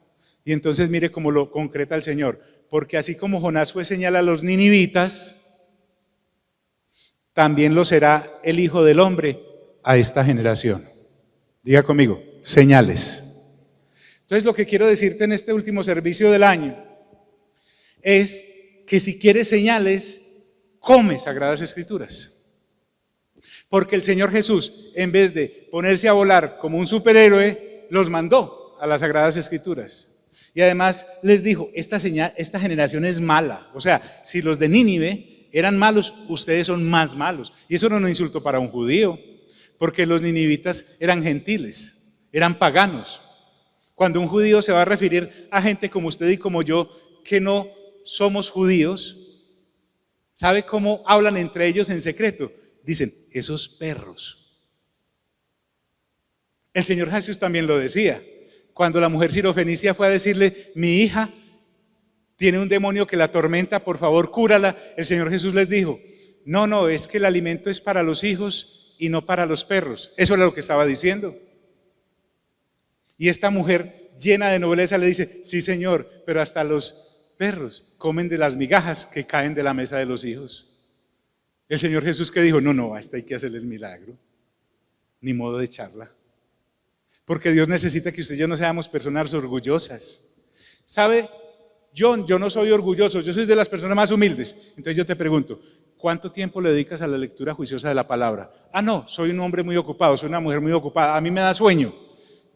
Y entonces mire cómo lo concreta el Señor: porque así como Jonás fue señal a los ninivitas, también lo será el Hijo del Hombre a esta generación. Diga conmigo: señales. Entonces, lo que quiero decirte en este último servicio del año es que si quieres señales, come Sagradas Escrituras. Porque el Señor Jesús, en vez de ponerse a volar como un superhéroe, los mandó a las Sagradas Escrituras. Y además les dijo: esta generación es mala. O sea, si los de Nínive eran malos, ustedes son más malos. Y eso no es un insulto para un judío, porque los ninivitas eran gentiles, eran paganos. Cuando un judío se va a referir a gente como usted y como yo, que no somos judíos, ¿sabe cómo hablan entre ellos en secreto? Dicen: esos perros. El Señor Jesús también lo decía. Cuando la mujer sirofenicia fue a decirle: mi hija tiene un demonio que la atormenta, por favor cúrala, el Señor Jesús les dijo: no, es que el alimento es para los hijos y no para los perros. Eso era lo que estaba diciendo. Y esta mujer llena de nobleza le dice: sí, Señor, pero hasta los perros comen de las migajas que caen de la mesa de los hijos. El Señor Jesús, que dijo: no, a esta hay que hacerle el milagro, ni modo de charla. Porque Dios necesita que usted y yo no seamos personas orgullosas. ¿Sabe? Yo no soy orgulloso, yo soy de las personas más humildes. Entonces yo te pregunto: ¿cuánto tiempo le dedicas a la lectura juiciosa de la palabra? No, soy un hombre muy ocupado, soy una mujer muy ocupada, a mí me da sueño.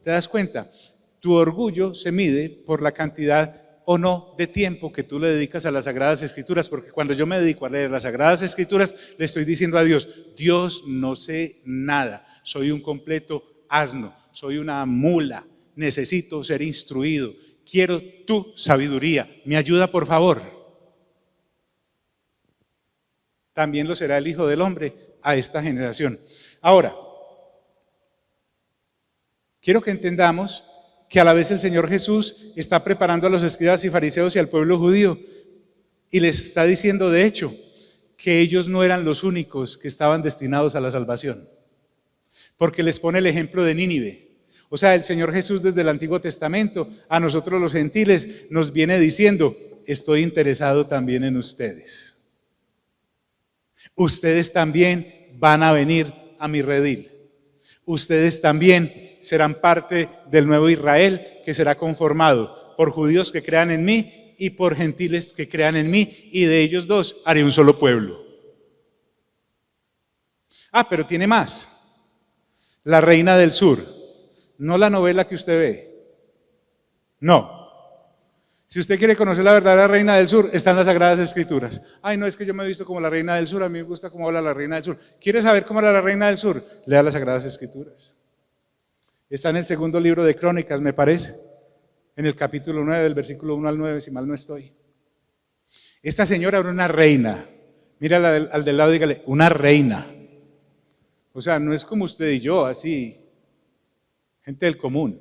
¿Te das cuenta? Tu orgullo se mide por la cantidad o no de tiempo que tú le dedicas a las Sagradas Escrituras, porque cuando yo me dedico a leer las Sagradas Escrituras, le estoy diciendo a Dios: Dios, no sé nada, soy un completo asno, soy una mula, necesito ser instruido, quiero tu sabiduría, ¿me ayuda por favor? También lo será el Hijo del Hombre a esta generación. Ahora, quiero que entendamos que a la vez el Señor Jesús está preparando a los escribas y fariseos y al pueblo judío y les está diciendo, de hecho, que ellos no eran los únicos que estaban destinados a la salvación, porque les pone el ejemplo de Nínive. O sea, el Señor Jesús desde el Antiguo Testamento a nosotros los gentiles nos viene diciendo: estoy interesado también en ustedes. Ustedes también van a venir a mi redil. Ustedes también serán parte del nuevo Israel, que será conformado por judíos que crean en mí y por gentiles que crean en mí, y de ellos dos haré un solo pueblo. Pero tiene más. La Reina del Sur, no la novela que usted ve, no. Si usted quiere conocer la verdadera reina del sur, está en las Sagradas Escrituras. Ay, no, es que yo me he visto como la reina del sur, a mí me gusta cómo habla la reina del sur. ¿Quiere saber cómo era la reina del sur? Lea las Sagradas Escrituras. Está en el segundo libro de Crónicas, me parece, en el capítulo 9, del versículo 1 al 9, si mal no estoy. Esta señora era una reina. Mira al del lado y dígale, una reina. O sea, no es como usted y yo, así, gente del común.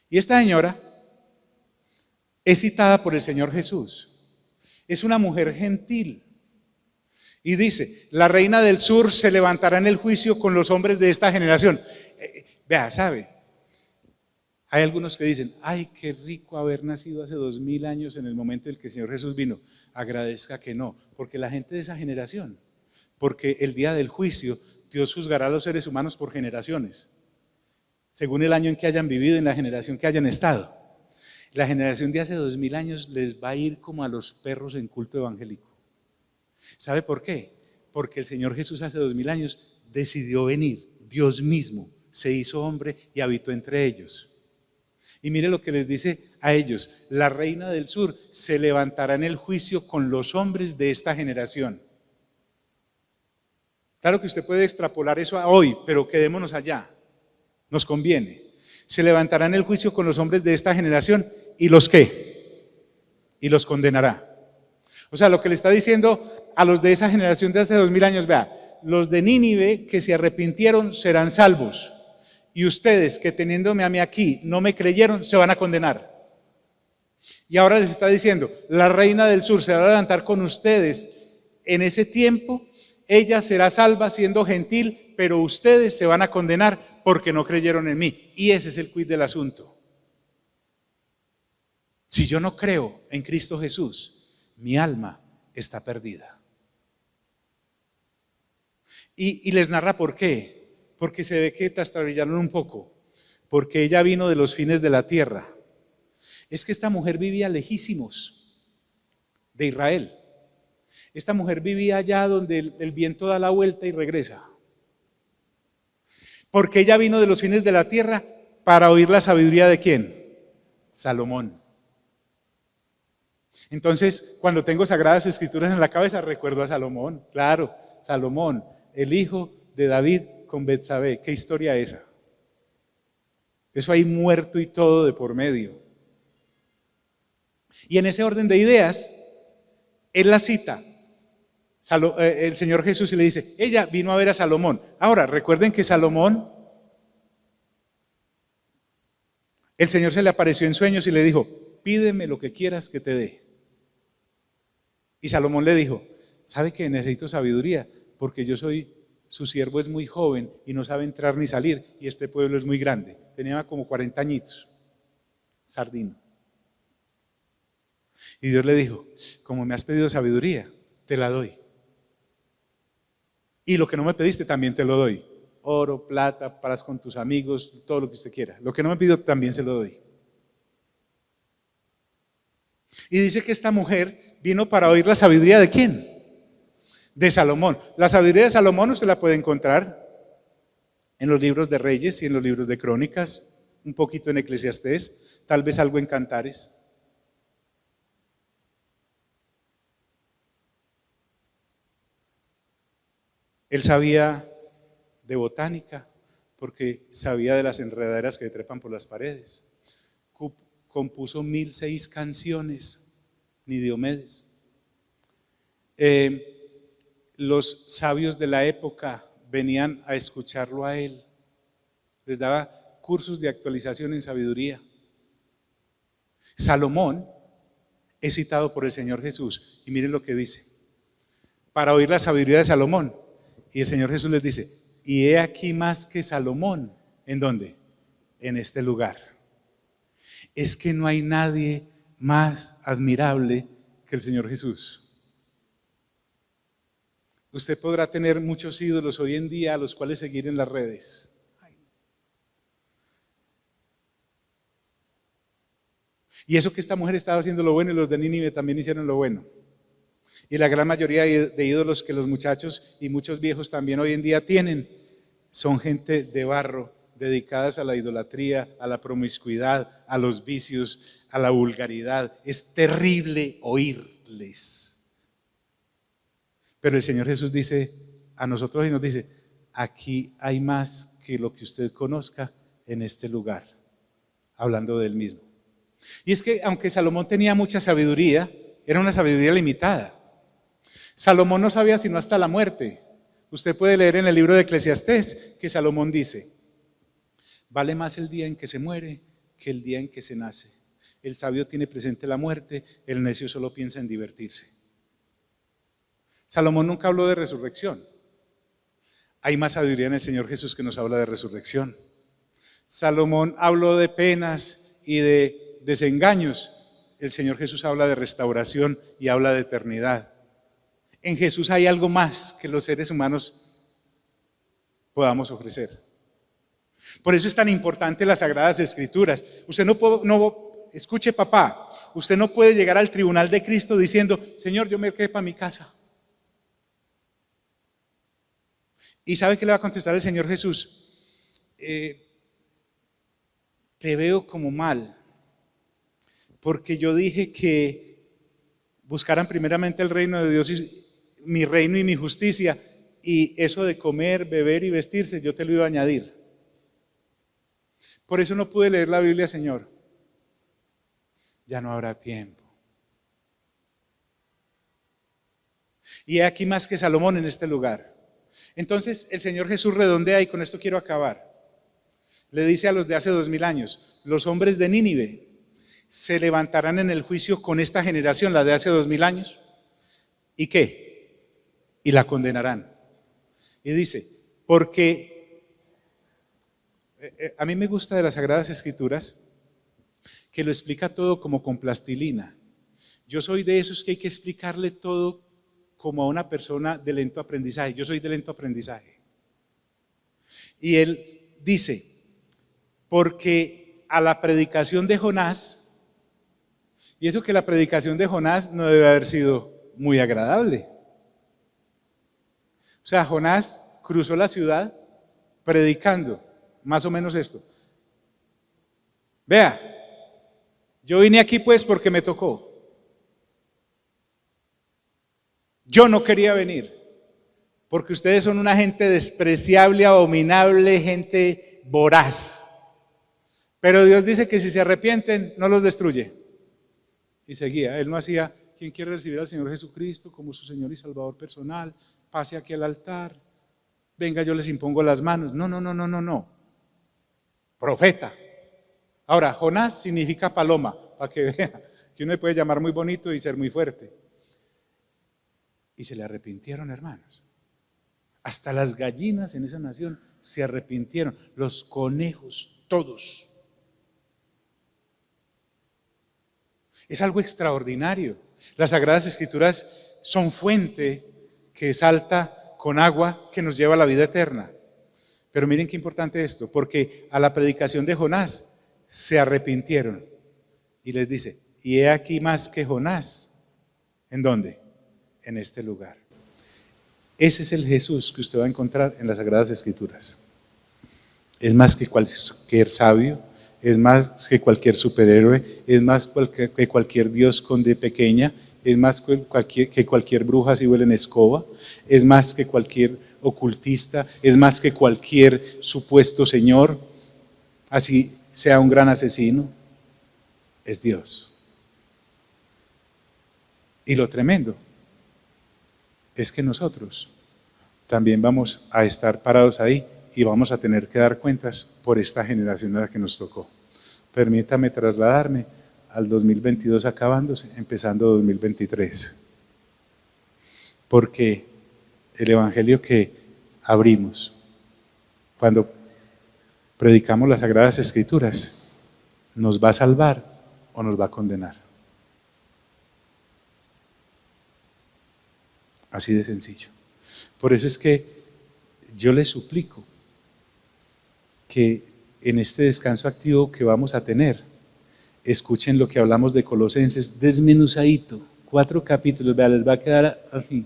Y esta señora es citada por el Señor Jesús. Es una mujer gentil. Y dice, la reina del sur se levantará en el juicio con los hombres de esta generación. Vea, ¿sabe? Hay algunos que dicen, ay, qué rico haber nacido hace 2000 años en el momento en el que el Señor Jesús vino. Agradezca que no, porque la gente de esa generación, porque el día del juicio, Dios juzgará a los seres humanos por generaciones, según el año en que hayan vivido, en la generación que hayan estado. La generación de hace 2000 años les va a ir como a los perros en culto evangélico. ¿Sabe por qué? Porque el Señor Jesús hace 2000 años decidió venir, Dios mismo se hizo hombre y habitó entre ellos. Y mire lo que les dice a ellos, la reina del sur se levantará en el juicio con los hombres de esta generación. Claro que usted puede extrapolar eso a hoy, pero quedémonos allá, nos conviene. Se levantará en el juicio con los hombres de esta generación y los ¿qué? Y los condenará. O sea, lo que le está diciendo a los de esa generación de hace 2000 años, vea, los de Nínive que se arrepintieron serán salvos. Y ustedes que teniéndome a mí aquí no me creyeron, se van a condenar. Y ahora les está diciendo, la reina del sur se va a levantar con ustedes en ese tiempo, ella será salva siendo gentil, pero ustedes se van a condenar porque no creyeron en mí. Y ese es el quid del asunto. Si yo no creo en Cristo Jesús, mi alma está perdida. Y les narra por qué. Porque se ve que trastabillaron un poco, porque ella vino de los fines de la tierra. Es que esta mujer vivía lejísimos de Israel. Esta mujer vivía allá donde el viento da la vuelta y regresa. Porque ella vino de los fines de la tierra para oír la sabiduría de ¿quién? Salomón. Entonces, cuando tengo Sagradas Escrituras en la cabeza, recuerdo a Salomón. Claro, Salomón, el hijo de David con Betsabé. ¿Qué historia esa? Eso hay muerto y todo de por medio. Y en ese orden de ideas, él la cita, el Señor Jesús, y le dice, ella vino a ver a Salomón. Ahora, recuerden que Salomón, el Señor se le apareció en sueños y le dijo, pídeme lo que quieras que te dé. Y Salomón le dijo, ¿sabe que necesito sabiduría? Porque su siervo es muy joven y no sabe entrar ni salir, y este pueblo es muy grande. Tenía como 40 añitos, sardino. Y Dios le dijo, como me has pedido sabiduría, te la doy. Y lo que no me pediste también te lo doy. Oro, plata, paz con tus amigos, todo lo que usted quiera. Lo que no me pidió también se lo doy. Y dice que esta mujer vino para oír la sabiduría ¿de quién? De Salomón. La sabiduría de Salomón usted la puede encontrar en los libros de Reyes y en los libros de Crónicas, un poquito en Eclesiastés, tal vez algo en Cantares. Él sabía de botánica porque sabía de las enredaderas que trepan por las paredes. Compuso 1006 canciones, ni Diomedes. Los sabios de la época venían a escucharlo a él. Les daba cursos de actualización en sabiduría. Salomón es citado por el Señor Jesús. Y miren lo que dice. Para oír la sabiduría de Salomón. Y el Señor Jesús les dice, y he aquí más que Salomón. ¿En dónde? En este lugar. Es que no hay nadie más admirable que el Señor Jesús. Usted podrá tener muchos ídolos hoy en día a los cuales seguir en las redes. Y eso que esta mujer estaba haciendo lo bueno y los de Nínive también hicieron lo bueno. Y la gran mayoría de ídolos que los muchachos y muchos viejos también hoy en día tienen son gente de barro, dedicadas a la idolatría, a la promiscuidad, a los vicios, a la vulgaridad. Es terrible oírles. Pero el Señor Jesús dice a nosotros y nos dice, aquí hay más que lo que usted conozca en este lugar, hablando de él mismo. Y es que aunque Salomón tenía mucha sabiduría, era una sabiduría limitada. Salomón no sabía sino hasta la muerte. Usted puede leer en el libro de Eclesiastés que Salomón dice, vale más el día en que se muere que el día en que se nace. El sabio tiene presente la muerte, el necio solo piensa en divertirse. Salomón nunca habló de resurrección. Hay más sabiduría en el Señor Jesús que nos habla de resurrección. Salomón habló de penas y de desengaños. El Señor Jesús habla de restauración y habla de eternidad. En Jesús hay algo más que los seres humanos podamos ofrecer. Por eso es tan importante las Sagradas Escrituras. Usted escuche papá, usted no puede llegar al tribunal de Cristo diciendo, Señor, yo me quedé para mi casa. ¿Y sabe qué le va a contestar el Señor Jesús? Te veo como mal, porque yo dije que buscaran primeramente el reino de Dios y mi reino y mi justicia, y eso de comer, beber y vestirse, yo te lo iba a añadir. Por eso no pude leer la Biblia, Señor. Ya no habrá tiempo. Y he aquí más que Salomón en este lugar. Entonces el Señor Jesús redondea, y con esto quiero acabar. Le dice a los de hace 2000 años, los hombres de Nínive se levantarán en el juicio con esta generación, la de hace 2000 años. ¿Y qué? Y la condenarán. Y dice, porque a mí me gusta de las Sagradas Escrituras que lo explica todo como con plastilina. Yo soy de esos que hay que explicarle todo como a una persona de lento aprendizaje. Yo soy de lento aprendizaje. Y él dice, porque a la predicación de Jonás, y eso que la predicación de Jonás no debe haber sido muy agradable. O sea, Jonás cruzó la ciudad predicando, más o menos esto. Vea, yo vine aquí pues porque me tocó. Yo no quería venir, porque ustedes son una gente despreciable, abominable, gente voraz. Pero Dios dice que si se arrepienten, no los destruye. Y seguía, él no hacía, ¿quién quiere recibir al Señor Jesucristo como su Señor y Salvador personal? Pase aquí al altar, venga, yo les impongo las manos. No. Profeta. Ahora, Jonás significa paloma, para que vea que uno le puede llamar muy bonito y ser muy fuerte. Y se le arrepintieron, hermanos. Hasta las gallinas en esa nación se arrepintieron, los conejos, todos. Es algo extraordinario. Las Sagradas Escrituras son fuente que salta con agua que nos lleva a la vida eterna. Pero miren qué importante esto, porque a la predicación de Jonás se arrepintieron. Y les dice, y he aquí más que Jonás. ¿En dónde? En este lugar. Ese es el Jesús que usted va a encontrar en las Sagradas Escrituras. Es más que cualquier sabio, es más que cualquier superhéroe, es más que cualquier Dios con D pequeña, es más que cualquier bruja si huele en escoba, es más que cualquier ocultista, es más que cualquier supuesto señor, así sea un gran asesino, es Dios. Y lo tremendo es que nosotros también vamos a estar parados ahí y vamos a tener que dar cuentas por esta generación a la que nos tocó. Permítame trasladarme al 2022 acabándose, empezando 2023. Porque el evangelio que abrimos, cuando predicamos las Sagradas Escrituras, ¿nos va a salvar o nos va a condenar? Así de sencillo. Por eso es que yo les suplico que en este descanso activo que vamos a tener, escuchen lo que hablamos de Colosenses, desmenuzadito, 4 capítulos, vea, les va a quedar así,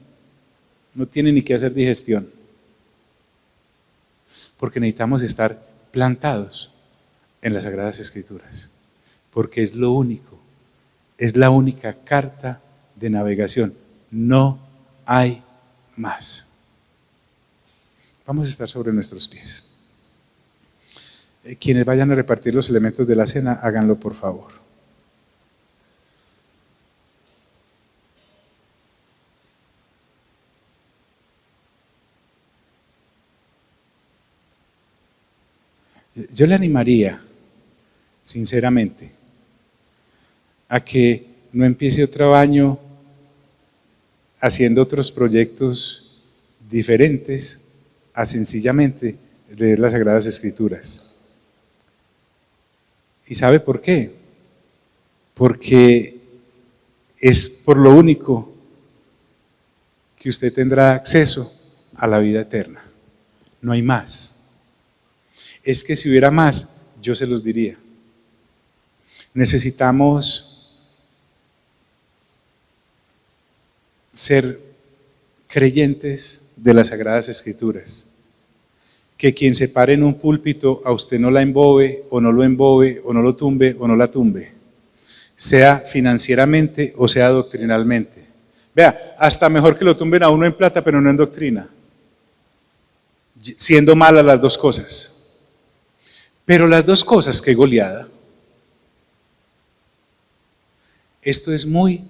no tienen ni que hacer digestión, porque necesitamos estar plantados en las Sagradas Escrituras, porque es lo único, es la única carta de navegación, no hay más. Vamos a estar sobre nuestros pies. Quienes vayan a repartir los elementos de la cena, háganlo por favor. Yo le animaría, sinceramente, a que no empiece otro año haciendo otros proyectos diferentes a sencillamente leer las Sagradas Escrituras. ¿Y sabe por qué? Porque es por lo único que usted tendrá acceso a la vida eterna. No hay más. Es que si hubiera más, yo se los diría. Necesitamos ser creyentes de las Sagradas Escrituras. Que quien se pare en un púlpito a usted no la embobe, o no lo embobe, o no lo tumbe, o no la tumbe. Sea financieramente o sea doctrinalmente. Vea, hasta mejor que lo tumben a uno en plata, pero no en doctrina. Siendo malas las dos cosas. Pero las dos cosas, qué goleada. Esto es muy,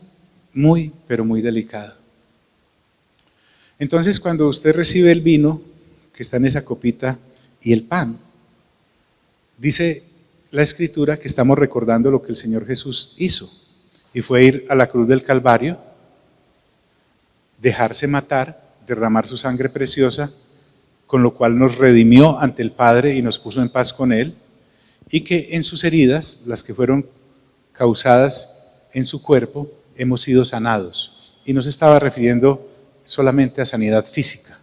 pero muy delicado. Entonces, cuando usted recibe el vino que está en esa copita y el pan, dice la Escritura que estamos recordando lo que el Señor Jesús hizo, y fue ir a la cruz del Calvario, dejarse matar, derramar su sangre preciosa, con lo cual nos redimió ante el Padre y nos puso en paz con Él, y que en sus heridas, las que fueron causadas en su cuerpo, hemos sido sanados. Y no se estaba refiriendo solamente a sanidad física,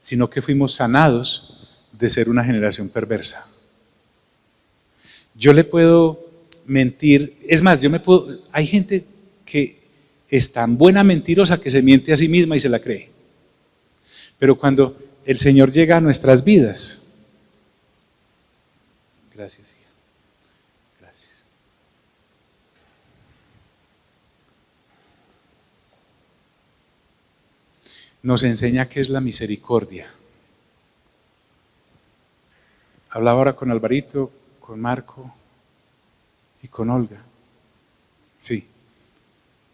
sino que fuimos sanados de ser una generación perversa. Yo le puedo mentir, es más, hay gente que es tan buena mentirosa que se miente a sí misma y se la cree. Pero cuando el Señor llega a nuestras vidas, gracias, hija, gracias. Nos enseña qué es la misericordia. Hablaba ahora con Alvarito, con Marco y con Olga. Sí.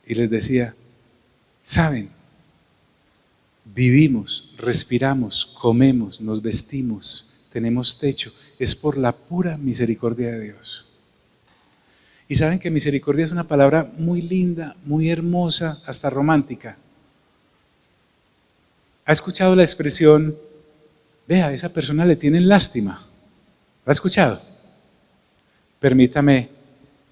Y les decía, ¿saben? Vivimos, respiramos, comemos, nos vestimos, tenemos techo. Es por la pura misericordia de Dios. Y saben que misericordia es una palabra muy linda, muy hermosa, hasta romántica. ¿Ha escuchado la expresión, vea, a esa persona le tienen lástima? ¿La ha escuchado? Permítame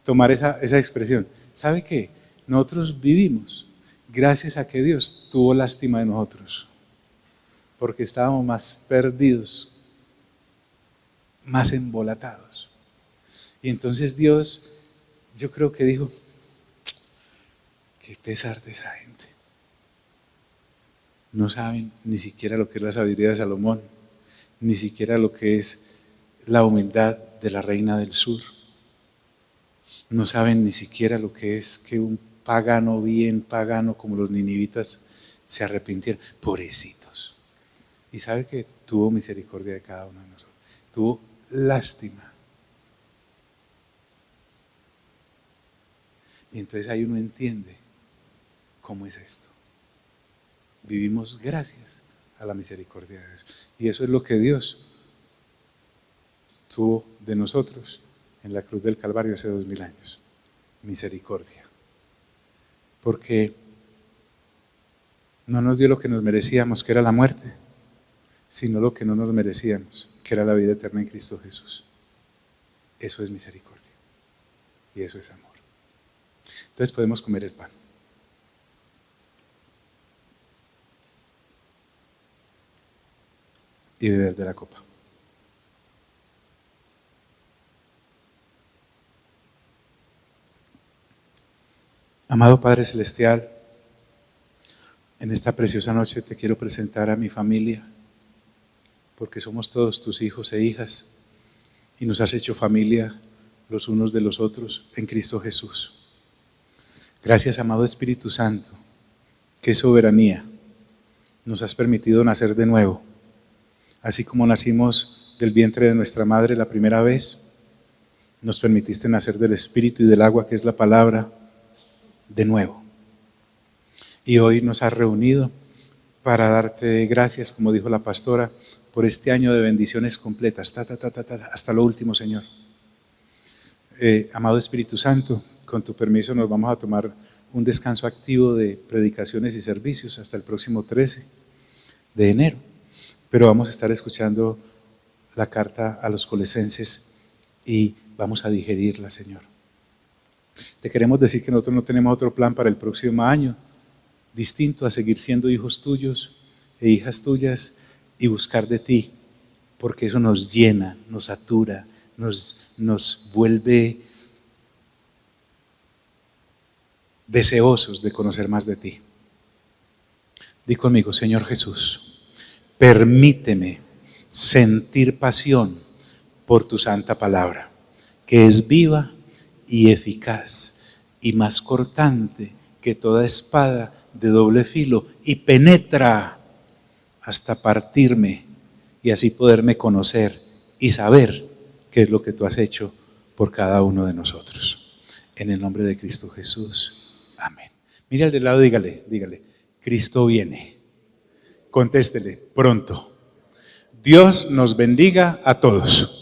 tomar esa expresión. ¿Sabe qué? Nosotros vivimos gracias a que Dios tuvo lástima de nosotros, porque estábamos más perdidos, más embolatados. Y entonces Dios, yo creo que dijo, qué pesar de esa gente. No saben ni siquiera lo que es la sabiduría de Salomón, ni siquiera lo que es la humildad de la reina del sur. No saben ni siquiera lo que es que un pagano, bien pagano como los ninivitas, se arrepintieran. Pobrecitos. Y sabe que tuvo misericordia de cada uno de nosotros. Tuvo lástima. Y entonces ahí uno entiende cómo es esto. Vivimos gracias a la misericordia de Dios. Y eso es lo que Dios tuvo de nosotros en la cruz del Calvario hace 2000 años. Misericordia. Porque no nos dio lo que nos merecíamos, que era la muerte, sino lo que no nos merecíamos, que era la vida eterna en Cristo Jesús. Eso es misericordia. Y eso es amor. Entonces podemos comer el pan. Y beber de la copa. Amado Padre Celestial, en esta preciosa noche te quiero presentar a mi familia, porque somos todos tus hijos e hijas. y nos has hecho familia los unos de los otros en Cristo Jesús. Gracias, amado Espíritu Santo, qué soberanía. Nos has permitido nacer de nuevo, así como nacimos del vientre de nuestra madre la primera vez. Nos permitiste nacer del Espíritu y del agua, que es la palabra, de nuevo. Y hoy nos has reunido para darte gracias, como dijo la pastora, por este año de bendiciones completas, hasta lo último, Señor. Amado Espíritu Santo, con tu permiso nos vamos a tomar un descanso activo de predicaciones y servicios hasta el próximo 13 de enero. Pero vamos a estar escuchando la carta a los Colosenses y vamos a digerirla, Señor. Te queremos decir que nosotros no tenemos otro plan para el próximo año, distinto a seguir siendo hijos tuyos e hijas tuyas y buscar de ti, porque eso nos llena, nos satura, nos vuelve deseosos de conocer más de ti. Di conmigo: Señor Jesús, permíteme sentir pasión por tu santa palabra, que es viva y eficaz y más cortante que toda espada de doble filo y penetra hasta partirme y así poderme conocer y saber qué es lo que tú has hecho por cada uno de nosotros. En el nombre de Cristo Jesús, amén. Mire al de lado, dígale, Cristo viene. Contéstele, pronto. Dios nos bendiga a todos.